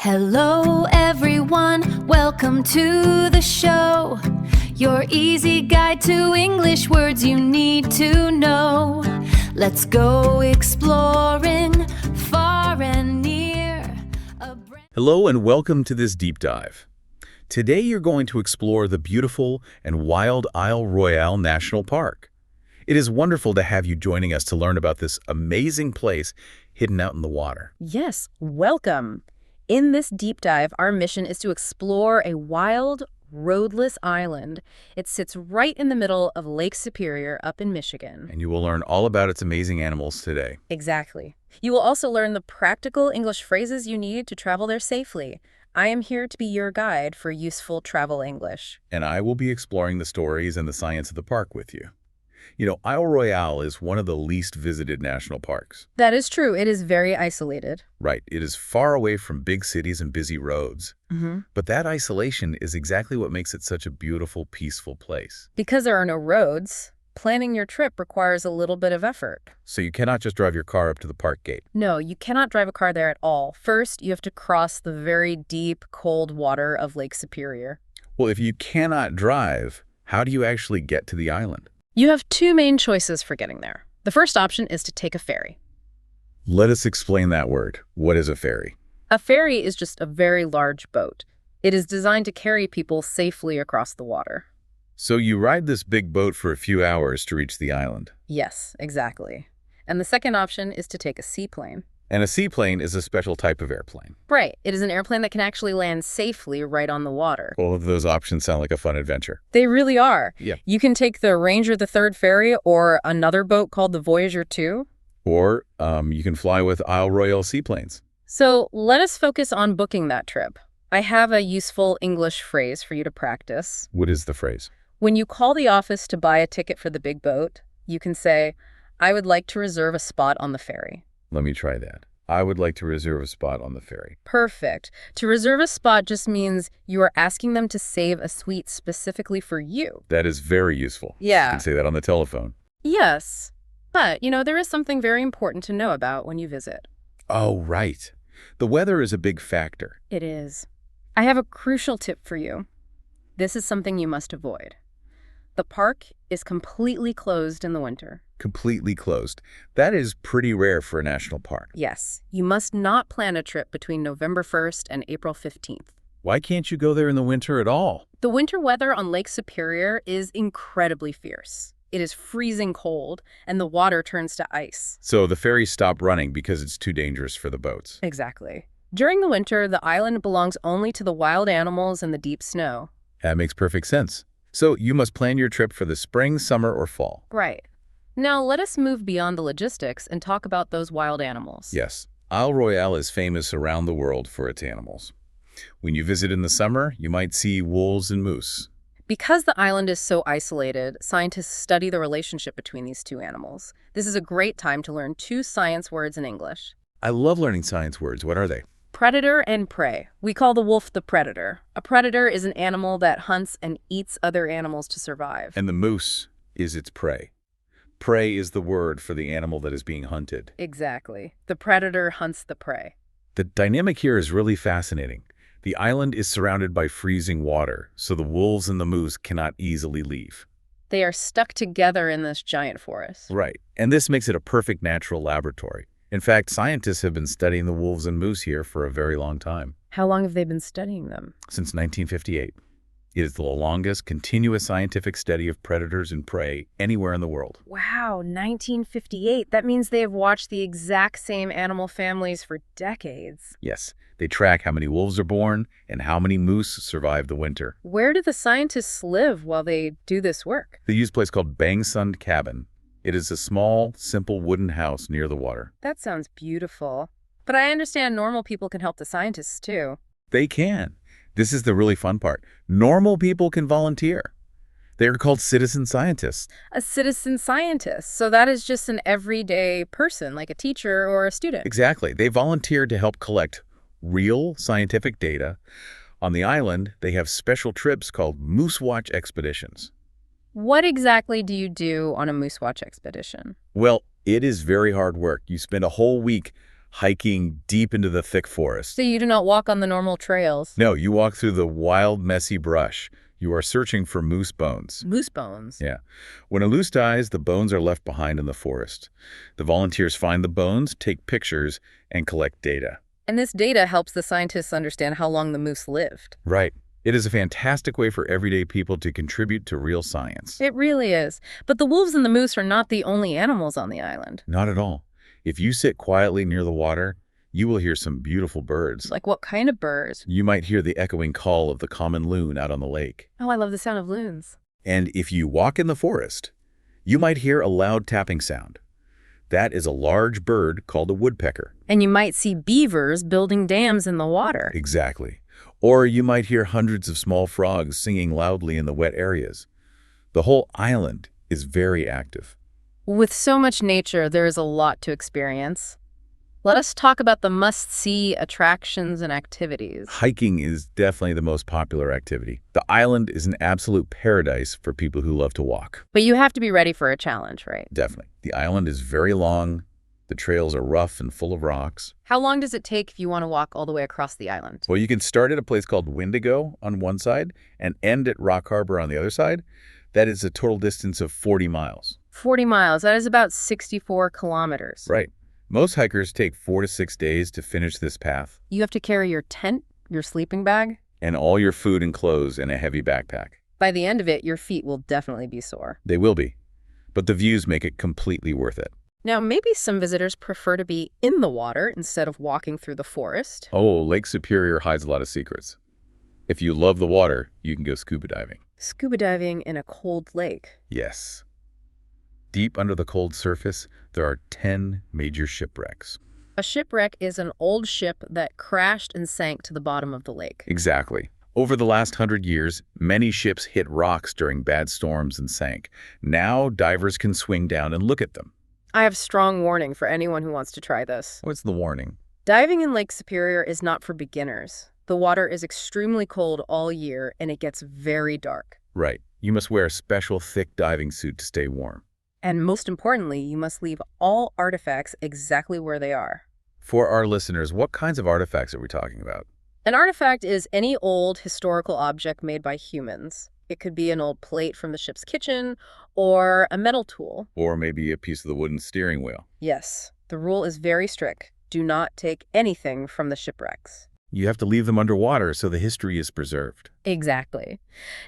Hello everyone, welcome to the show. Your easy guide to English words you need to know. Let's go exploring far and near. Hello and welcome to this deep dive. Today you're going to explore the beautiful and wild Isle Royale National Park. It is wonderful to have you joining us to learn about this amazing place hidden out in the water. Yes, welcome. In this deep dive, our mission is to explore a wild, roadless island. It sits right in the middle of Lake Superior up in Michigan. And you will learn all about its amazing animals today. Exactly. You will also learn the practical English phrases you need to travel there safely. I am here to be your guide for useful travel English. And I will be exploring the stories and the science of the park with you. You know, Isle Royale is one of the least visited national parks. That is true. It is very isolated. Right. It is far away from big cities and busy roads. But that isolation is exactly what makes it such a beautiful, peaceful place. Because there are no roads, planning your trip requires a little bit of effort. So you cannot just drive your car up to the park gate. No, you cannot drive a car there at all. First, you have to cross the very deep, cold water of Lake Superior. Well, if you cannot drive, how do you actually get to the island? You have two main choices for getting there. The first option is to take a ferry. Let us explain that word. What is a ferry? A ferry is just a very large boat. It is designed to carry people safely across the water. So you ride this big boat for a few hours to reach the island. Yes, exactly. And the second option is to take a seaplane. And a seaplane is a special type of airplane. Right. It is an airplane that can actually land safely right on the water. All of those options sound like a fun adventure. They really are. Yeah. You can take the Ranger the Third ferry or another boat called the Voyager 2. Or you can fly with Isle Royale seaplanes. So let us focus on booking that trip. I have a useful English phrase for you to practice. What is the phrase? When you call the office to buy a ticket for the big boat, you can say, "I would like to reserve a spot on the ferry." Let me try that. I would like to reserve a spot on the ferry. Perfect. To reserve a spot just means you are asking them to save a suite specifically for you. That is very useful. Yeah. You can say that on the telephone. Yes. But, there is something very important to know about when you visit. Oh, right. The weather is a big factor. It is. I have a crucial tip for you. This is something you must avoid. The park is completely closed in the winter. Completely closed. That is pretty rare for a national park. Yes, you must not plan a trip between November 1st and April 15th. Why can't you go there in the winter at all? The winter weather on Lake Superior is incredibly fierce. It is freezing cold, and the water turns to ice. So the ferries stop running because it's too dangerous for the boats. Exactly. During the winter, the island belongs only to the wild animals and the deep snow. That makes perfect sense. So you must plan your trip for the spring, summer, or fall. Right. Now let us move beyond the logistics and talk about those wild animals. Yes, Isle Royale is famous around the world for its animals. When you visit in the summer, you might see wolves and moose. Because the island is so isolated, scientists study the relationship between these two animals. This is a great time to learn two science words in English. I love learning science words. What are they? Predator and prey. We call the wolf the predator. A predator is an animal that hunts and eats other animals to survive. And the moose is its prey. Prey is the word for the animal that is being hunted. Exactly. The predator hunts the prey. The dynamic here is really fascinating. The island is surrounded by freezing water, so the wolves and the moose cannot easily leave. They are stuck together in this giant forest. Right, and this makes it a perfect natural laboratory. In fact, scientists have been studying the wolves and moose here for a very long time. How long have they been studying them? Since 1958. It is the longest continuous scientific study of predators and prey anywhere in the world. Wow, 1958. That means they have watched the exact same animal families for decades. Yes, they track how many wolves are born and how many moose survive the winter. Where do the scientists live while they do this work? They use a place called Bangsund Cabin. It is a small, simple wooden house near the water. That sounds beautiful. But I understand normal people can help the scientists too. They can. This is the really fun part. Normal people can volunteer. They are called citizen scientists. A citizen scientist. So that is just an everyday person, like a teacher or a student. Exactly. They volunteer to help collect real scientific data. On the island, they have special trips called Moose Watch expeditions. What exactly do you do on a moose watch expedition? Well, it is very hard work. You spend a whole week hiking deep into the thick forest. So you do not walk on the normal trails. No, you walk through the wild, messy brush. You are searching for moose bones. Moose bones. Yeah. When a moose dies, the bones are left behind in the forest. The volunteers find the bones, take pictures, and collect data. And this data helps the scientists understand how long the moose lived. Right. It is a fantastic way for everyday people to contribute to real science. It really is. But the wolves and the moose are not the only animals on the island. Not at all. If you sit quietly near the water, you will hear some beautiful birds. Like what kind of birds? You might hear the echoing call of the common loon out on the lake. Oh, I love the sound of loons. And if you walk in the forest, you might hear a loud tapping sound. That is a large bird called a woodpecker. And you might see beavers building dams in the water. Exactly. Or you might hear hundreds of small frogs singing loudly in the wet areas. The whole island is very active. With so much nature, there is a lot to experience. Let us talk about the must-see attractions and activities. Hiking is definitely the most popular activity. The island is an absolute paradise for people who love to walk. But you have to be ready for a challenge, right? Definitely. The island is very long. The trails are rough and full of rocks. How long does it take if you want to walk all the way across the island? Well, you can start at a place called Wendigo on one side and end at Rock Harbor on the other side. That is a total distance of 40 miles. 40 miles. That is about 64 kilometers. Right. Most hikers take 4 to 6 days to finish this path. You have to carry your tent, your sleeping bag. And all your food and clothes in a heavy backpack. By the end of it, your feet will definitely be sore. They will be. But the views make it completely worth it. Now, maybe some visitors prefer to be in the water instead of walking through the forest. Oh, Lake Superior hides a lot of secrets. If you love the water, you can go scuba diving. Scuba diving in a cold lake. Yes. Deep under the cold surface, there are 10 major shipwrecks. A shipwreck is an old ship that crashed and sank to the bottom of the lake. Exactly. Over the last 100 years, many ships hit rocks during bad storms and sank. Now, divers can swing down and look at them. I have strong warning for anyone who wants to try this. What's the warning? Diving in Lake Superior is not for beginners. The water is extremely cold all year, and it gets very dark. Right. You must wear a special thick diving suit to stay warm. And most importantly, you must leave all artifacts exactly where they are. For our listeners, what kinds of artifacts are we talking about? An artifact is any old historical object made by humans. It could be an old plate from the ship's kitchen or a metal tool. Or maybe a piece of the wooden steering wheel. Yes, the rule is very strict. Do not take anything from the shipwrecks. You have to leave them underwater so the history is preserved. Exactly.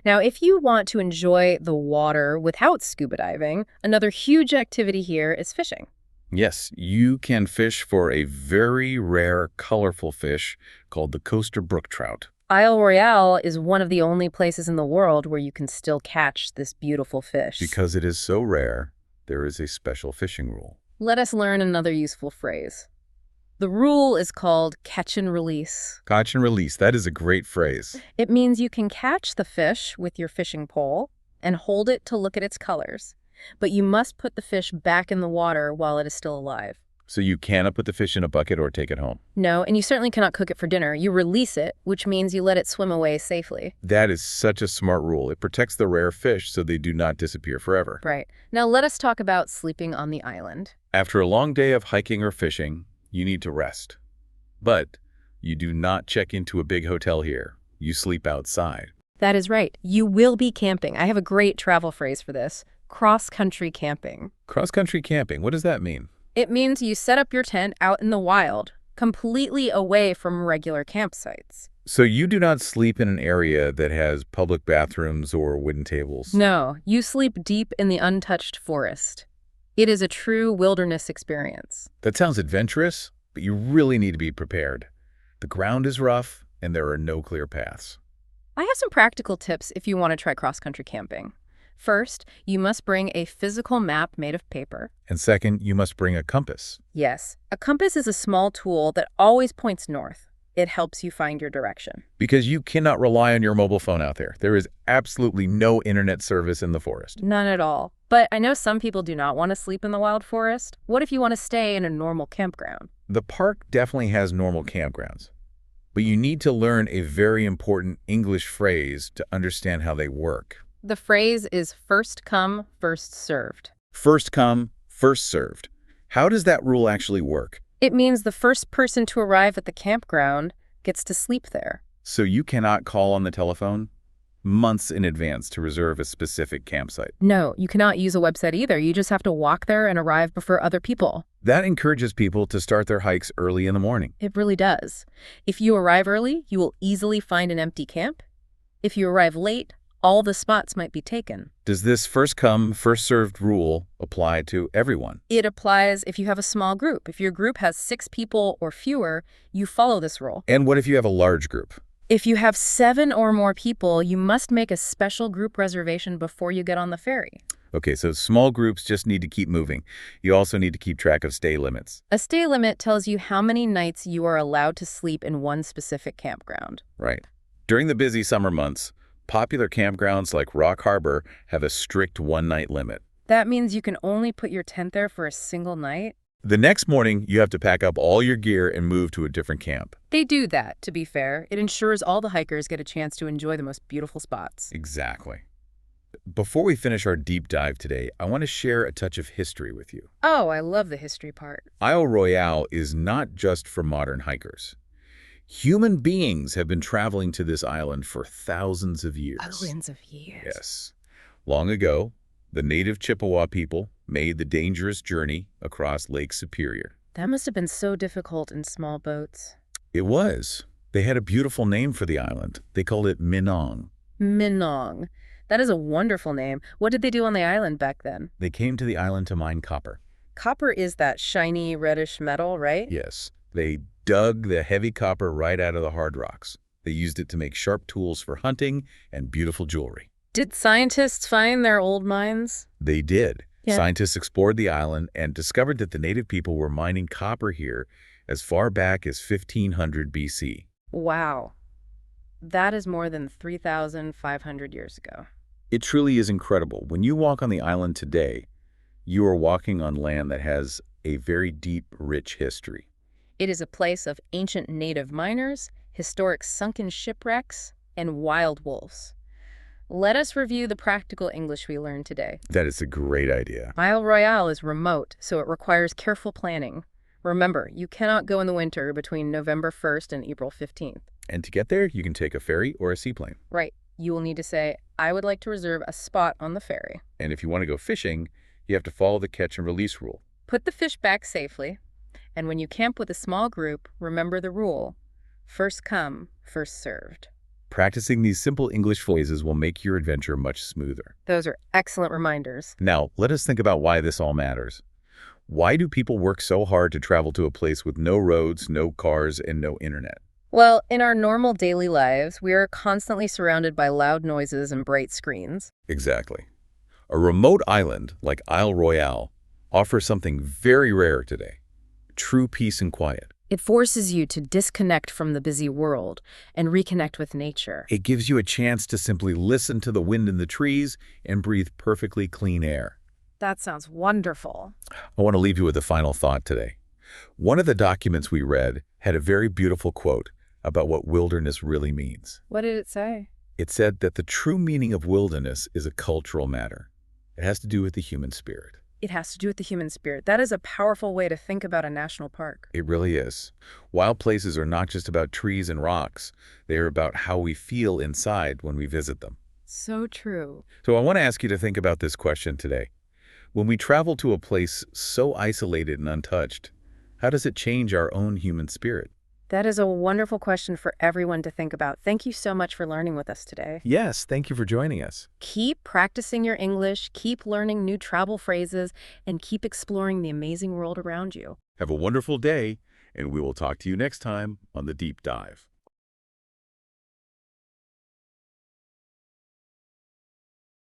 Now, if you want to enjoy the water without scuba diving, another huge activity here is fishing. Yes, you can fish for a very rare, colorful fish called the coaster brook trout. Isle Royale is one of the only places in the world where you can still catch this beautiful fish. Because it is so rare, there is a special fishing rule. Let us learn another useful phrase. The rule is called catch and release. Catch and release, that is a great phrase. It means you can catch the fish with your fishing pole and hold it to look at its colors, but you must put the fish back in the water while it is still alive. So you cannot put the fish in a bucket or take it home. No, and you certainly cannot cook it for dinner. You release it, which means you let it swim away safely. That is such a smart rule. It protects the rare fish so they do not disappear forever. Right. Now let us talk about sleeping on the island. After a long day of hiking or fishing, you need to rest. But you do not check into a big hotel here. You sleep outside. That is right. You will be camping. I have a great travel phrase for this. Cross-country camping. Cross-country camping, what does that mean? It means you set up your tent out in the wild, completely away from regular campsites. So you do not sleep in an area that has public bathrooms or wooden tables? No, you sleep deep in the untouched forest. It is a true wilderness experience. That sounds adventurous, but you really need to be prepared. The ground is rough, and there are no clear paths. I have some practical tips if you want to try cross-country camping. First, you must bring a physical map made of paper. And second, you must bring a compass. Yes, a compass is a small tool that always points north. It helps you find your direction. Because you cannot rely on your mobile phone out there. There is absolutely no internet service in the forest. None at all. But I know some people do not want to sleep in the wild forest. What if you want to stay in a normal campground? The park definitely has normal campgrounds. But you need to learn a very important English phrase to understand how they work. The phrase is first come, first served. First come, first served. How does that rule actually work? It means the first person to arrive at the campground gets to sleep there. So you cannot call on the telephone months in advance to reserve a specific campsite. No, you cannot use a website either. You just have to walk there and arrive before other people. That encourages people to start their hikes early in the morning. It really does. If you arrive early, you will easily find an empty camp. If you arrive late, all the spots might be taken. Does this first come, first served rule apply to everyone? It applies if you have a small group. If your group has 6 people or fewer, you follow this rule. And what if you have a large group? If you have 7 or more people, you must make a special group reservation before you get on the ferry. Okay, so small groups just need to keep moving. You also need to keep track of stay limits. A stay limit tells you how many nights you are allowed to sleep in one specific campground. Right. During the busy summer months, popular campgrounds like Rock Harbor have a strict one-night limit. That means you can only put your tent there for a single night. The next morning, you have to pack up all your gear and move to a different camp. They do that, to be fair. It ensures all the hikers get a chance to enjoy the most beautiful spots. Exactly. Before we finish our deep dive today, I want to share a touch of history with you. Oh, I love the history part. Isle Royale is not just for modern hikers. Human beings have been traveling to this island for thousands of years. Thousands of years. Yes. Long ago, the native Chippewa people made the dangerous journey across Lake Superior. That must have been so difficult in small boats. It was. They had a beautiful name for the island. They called it Minong. Minong. That is a wonderful name. What did they do on the island back then? They came to the island to mine copper. Copper is that shiny reddish metal, right? Yes. They dug the heavy copper right out of the hard rocks. They used it to make sharp tools for hunting and beautiful jewelry. Did scientists find their old mines? They did. Yeah. Scientists explored the island and discovered that the native people were mining copper here as far back as 1500 BC. Wow. That is more than 3,500 years ago. It truly is incredible. When you walk on the island today, you are walking on land that has a very deep, rich history. It is a place of ancient native miners, historic sunken shipwrecks, and wild wolves. Let us review the practical English we learned today. That is a great idea. Isle Royale is remote, so it requires careful planning. Remember, you cannot go in the winter between November 1st and April 15th. And to get there, you can take a ferry or a seaplane. Right. You will need to say, I would like to reserve a spot on the ferry. And if you want to go fishing, you have to follow the catch and release rule. Put the fish back safely. And when you camp with a small group, remember the rule. First come, first served. Practicing these simple English phrases will make your adventure much smoother. Those are excellent reminders. Now, let us think about why this all matters. Why do people work so hard to travel to a place with no roads, no cars, and no internet? Well, in our normal daily lives, we are constantly surrounded by loud noises and bright screens. Exactly. A remote island like Isle Royale offers something very rare today: true peace and quiet. It forces you to disconnect from the busy world and reconnect with nature. It gives you a chance to simply listen to the wind in the trees and breathe perfectly clean air. That sounds wonderful. I want to leave you with a final thought today. One of the documents we read had a very beautiful quote about what wilderness really means. What did it say? It said that the true meaning of wilderness is a cultural matter. It has to do with the human spirit. It has to do with the human spirit. That is a powerful way to think about a national park. It really is. Wild places are not just about trees and rocks. They are about how we feel inside when we visit them. So true. So I want to ask you to think about this question today. When we travel to a place so isolated and untouched, how does it change our own human spirit? That is a wonderful question for everyone to think about. Thank you so much for learning with us today. Yes, thank you for joining us. Keep practicing your English, keep learning new travel phrases, and keep exploring the amazing world around you. Have a wonderful day, and we will talk to you next time on The Deep Dive.